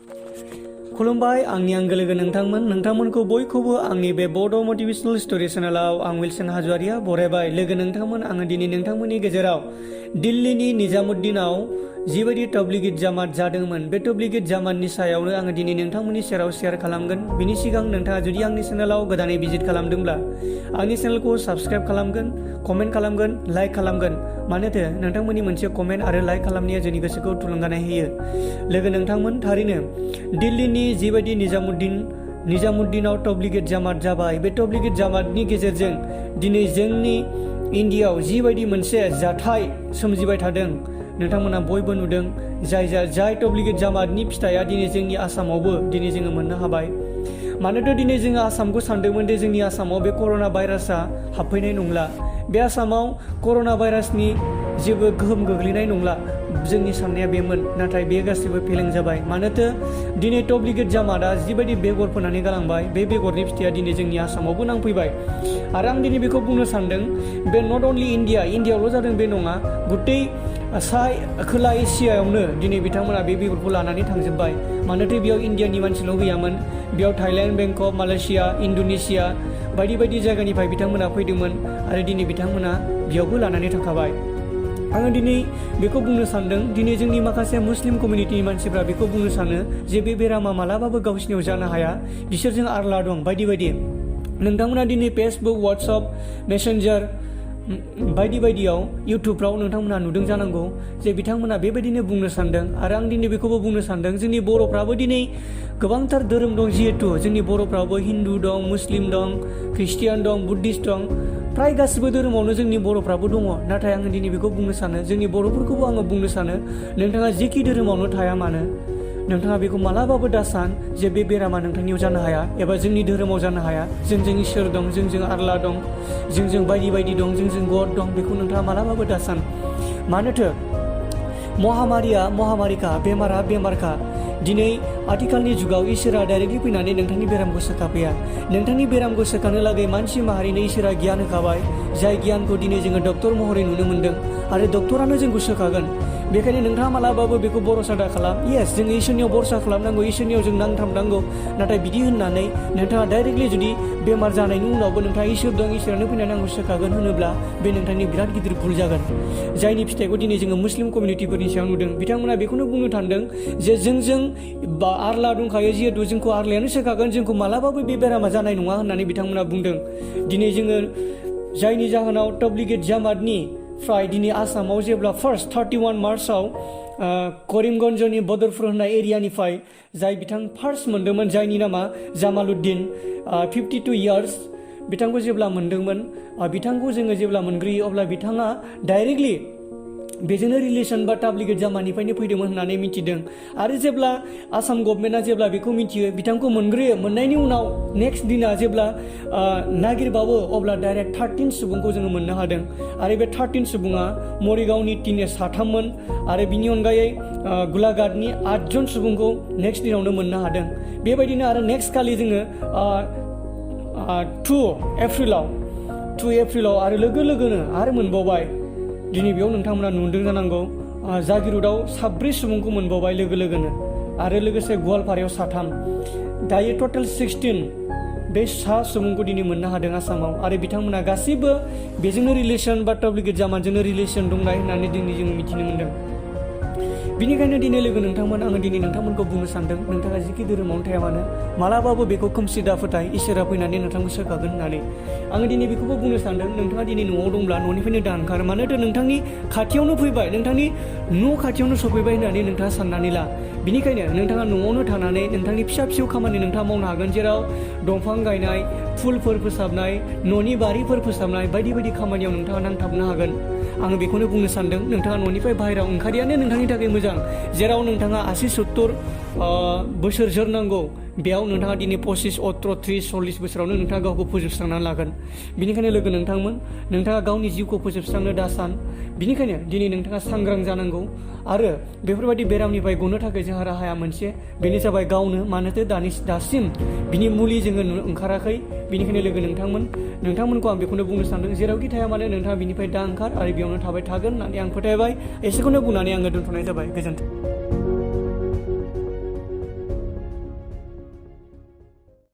खुलुमबाय आंनि आंगो लोगो नोंथांमोनखौ बयखौबो आंनि बे बड' मटिभेशनेल स्ट'री चेनेलाव आं विल्सन हाज'वारिया बरायबाय। लोगो नोंथांमोन, आङो दिनै नोंथांमोननि गेजेराव दिल्लीनि निजामुद्दिनाव जिबायदि तब्लिगि जामात जादोंमोन, बे तब्लिगि जामातनि सायावनो आङो दिनै नोंथांमोननि सेराव शेयार खालामगोन। बिनि सिगां नोंथाङा जुदि आंनि चेनेलाव गोदानै भिजिट खालामदोंब्ला आंनि चेनेलखौ साबस्क्राइब खालामगोन, कमेन्ट खालामगोन, लाइक खालामगोन। मानोथो नोंथांमोननि मोनसे कमेन्ट आरो लाइक खालामनाया जोंनि गोसोखौ थुलुंगानाय होयो। लोगो नोंथांमोन, थारैनो दिल्लीनि जिबायदि निजामुद्दिनाव तब्लिगि जामात जाबाय, बे तब्लिगि जामातनि गेजेरजों दिनै जोंनि इन्डियायाव जिबायदि मोनसे जाथाय सोमजिबाय थादों, नोंथांमोना बयबो नुदों। जाय तब्लिगि जामातनि फिथाइया दिनै जोंनि आसामावबो दिनै जोङो मोननो हाबाय। मानोथो दिनै जोङो आसामखौ सानदोंमोन दि जोंनि आसामाव बे कर'ना भाइरासआ हाबफैनाय नंला, बे आसामाव कर'ना भाइरासनि जेबो गोहोम गोग्लैनाय नंला, जोंनि साननाया बेमोन। नाथाय बे गासैबो फेलें जाबाय। मानोथो दिनै तब्लिगि जामातआ जिबायदि बेगर फोनानै गालांबाय, बे बेगरनि फिथाइया दिनै जोंनि आसामावबो नांफैबाय। आरो आं दिनै बेखौ बुंनो सानदों, बे नट अनलि इन्डियायावल' जादों बे नङा, गुबै खोला एसियायावनो दिनै बिथांमोना बे बेगरखौ लानानै थांजोब्बाय। मानोथो बेयाव इन्डियानि मानसिल' गैयामोन, बेयाव थाइलेण्ड, बेंकक, मालयेशिया, इण्ड'नेसिया बायदि बायदि जायगानिफ्राय बिथांमोना फैदोंमोन आरो दिनै बिथांमोना बेयावबो लानानै थांखाबाय। आङो दिनै बेखौ बुंनो सानदों, दिनै जोंनि माखासे मुस्लिम कमिउनिटिनि मानसिफ्रा बेखौ बुंनो सानो जे बे बेरामा मालाबाबो गावसिनियाव जानो हाया, बिसोरजों आरला दं बायदि बायदि। नोंथांमोना दिनै फेसबुक, वाट्सएप, मेसेन्जार बायदि बायदियाव इउटुबफ्राव नोंथांमोना नुदों जानांगौ जे बिथांमोना बेबायदिनो बुंनो सानदों। आरो आं दिनै बेखौबो बुंनो सानदों, जोंनि बर'फ्राबो दिनै गोबांथार धोरोम दं, जिहेथु जोंनि बर'फ्राबो हिन्दु दं, मुस्लिम दं, ख्रिस्टियान दं, बुद्धिस्ट दं, फ्राय गासिबो धोरोमावनो जोंनि बर'फ्राबो दङ। नाथाय आङो दिनै बेखौ बुंनो सानो, जोंनि बर'फोरखौबो आङो बुंनो सानो, नोंथाङा जेखि धोरोमावनो थाया मानो, नोंथाङा बेखौ मालाबाबो दासान जे बे बेरामा नोंथांनियाव जानो हाया एबा जोंनि धोरोमाव जानो हाया। जोंजों इसोर दं, जोंजों आरला दं, जोंजों बायदि बायदि दं, जोंजों गड दं, बेखौ नोंथाङा मालाबाबो दासान। मानोथो महामारिखा, बेमारखा। दिनै आथिखालनि जुगाव इसोरा डाइरेक्टलि फैनानै नोंथांनि बेरामखौ सोखाफैया। नोंथांनि बेरामखौ सोखानो लागै मानसि माहारिनो इसोरा गियान होखाबाय, जाय गियानखौ दिनै जोङो डक्टर महरै नुनो मोन्दों आरो डक्टरानो जोंखौ सोखागोन। बेखायनो नोंथाङा मालाबाबो बेखौ भरसा दा खालाम। येस, जोङो इसोरनियाव भरसा खालामनांगौ, इसोरनियाव जों नांथाबनांगौ। नाथाय बिदि होननानै नोंथाङा डाइरेक्टलि जुदि बेमार जानायनि उनावबो नोंथाङा इसोर दं, इसोरानो फैनानै आंखौ सोखागोन होनोब्ला बे नोंथांनि बिराद गिदिर भुल जागोन। जायनि फिथाइखौ दिनै जोङो मुस्लिम कमिउनिटिफोरनि सायाव नुदों। बिथांमोना बेखौनो बुंनो थांदों जे जोंजों आरला दंखायो, जिहेतु जोंखौ आरलायानो सोखागोन, जोंखौ मालाबाबो बे बेरामा जानाय नङा होननानै बिथांमोना बुंदों। दिनै जोङो जायनि जाहोनाव तब्लिगि जामातनिफ्राय दिनै आसामाव जेब्ला फार्स्ट 31 मार्चआव करिमगन्जनि बदरपुर होननाय एरियानिफ्राय जाय बिथां फार्स्ट मोनदोंमोन, जायनि नामा जामालुद्दिन, 52 इयार्स, बिथांखौ जेब्ला मोनदोंमोन, बिथांखौ जोङो जेब्ला मोनग्रोयो अब्ला बिथाङा डाइरेक्टलि बेजोंनो रिलेसन बा तब्लिगि जामातनिफ्रायनो फैदोंमोन होननानै मिथिदों। आरो जेब्ला आसाम गभर्नमेन्टआ जेब्ला बेखौ मिथियो, बिथांखौ मोनग्रोयो, मोननायनि उनाव नेक्स्ट दिना जेब्ला नागिरबावो अब्ला डाइरेक्ट 13 सुबुंखौ जोङो मोननो हादों। आरो बे 13 सुबुङा मरिगावनि 3 आरो बिनि अनगायै गलाघाटनि 8 सुबुंखौ नेक्स्ट दिनावनो मोननो हादों। बेबायदिनो आरो नेक्स्ट खालि जोङो 2 एप्रिलाव आरो लोगोनो आरो मोनबावबाय। दिनै बेयाव नोंथांमोना नुदों जानांगौ, जागिरुदाव 7 सुबुंखौ मोनबावबाय लोगोनो, आरो लोगोसे गवालपारायाव 3। दायो टटेल 16 बे सुबुंखौ दिनै मोननो हादों आसामाव। आरो बिथांमोना गासैबो बेजोंनो रिलेसन बा तब्लिगि जामातजोंनो रिलेसन दंनाय होननानै दिनै जों मिथिनो मोन्दों। बिनिखायनो दिनै लोगो नोंथांमोन, आङो दिनै नोंथांमोनखौ बुंनो सानदों, नोंथाङा जिखि धोरोमावनो थाया मानो, मालाबाबो बेखौ खोमसि दा फोथाय, इसोरा फैनानै नोंथांखौ सोखागोन होननानै। आङो दिनै बेखौबो बुंनो सानदों, नोंथाङा दिनै न'आव दंब्ला न'निफ्रायनो दा ओंखार। मानोथो नोंथांनि खाथियावनो फैबाय, नोंथांनि न' खाथियावनो सफैबाय होननानै नोंथाङा साननानै ला। बिनिखायनो नोंथाङा न'आवनो थानानै नोंथांनि फिसा फिसौ खामानि नोंथाङा मावनो हागोन, जेराव दंफां गायनाय, फुलफोर फोसाबनाय, न'नि बारिफोर फोसाबनाय बायदि बायदि खामानियाव नोंथाङा नांथाबनो हागोन। आङो बेखौनो बुंनो सानदों, नोंथाङा न'निफ्राय बाहेरायाव ओंखारियानो नोंथांनि थाखाय मोजां। जेराव नोंथाङा 80-70 बोसोर जोरनांगौ, बेयाव नोंथाङा दिनै 25, 18, 30, 40 बोसोरावनो नोंथाङा गावखौ फोजोबस्रांनानै लागोन। बिनिखायनो लोगो नोंथांमोन, नोंथाङा गावनि जिउखौ फोजोबस्रांनो दा सान। बिनिखायनो दिनै नोंथाङा सांग्रां जानांगौ। आरो बेफोरबायदि बेरामनिफ्राय गनो थाखाय जोंहा राहाया मोनसे, बेनो जाबाय गावनो। मानोथो दासिम बिनि मुलि जोङो ओंखाराखै। बिनिखायनो लोगो नोंथांमोनखौ आं बेखौनो बुंनो सानदों, जेरावखि थाया मानो नोंथाङा बिनिफ्राय दा ओंखार आरो बेयावनो थाबाय थागोन होननानै आं फोथायबाय। एसेखौनो बुंनानै आङो दोनथ'नाय जाबाय। गोजोन्थों।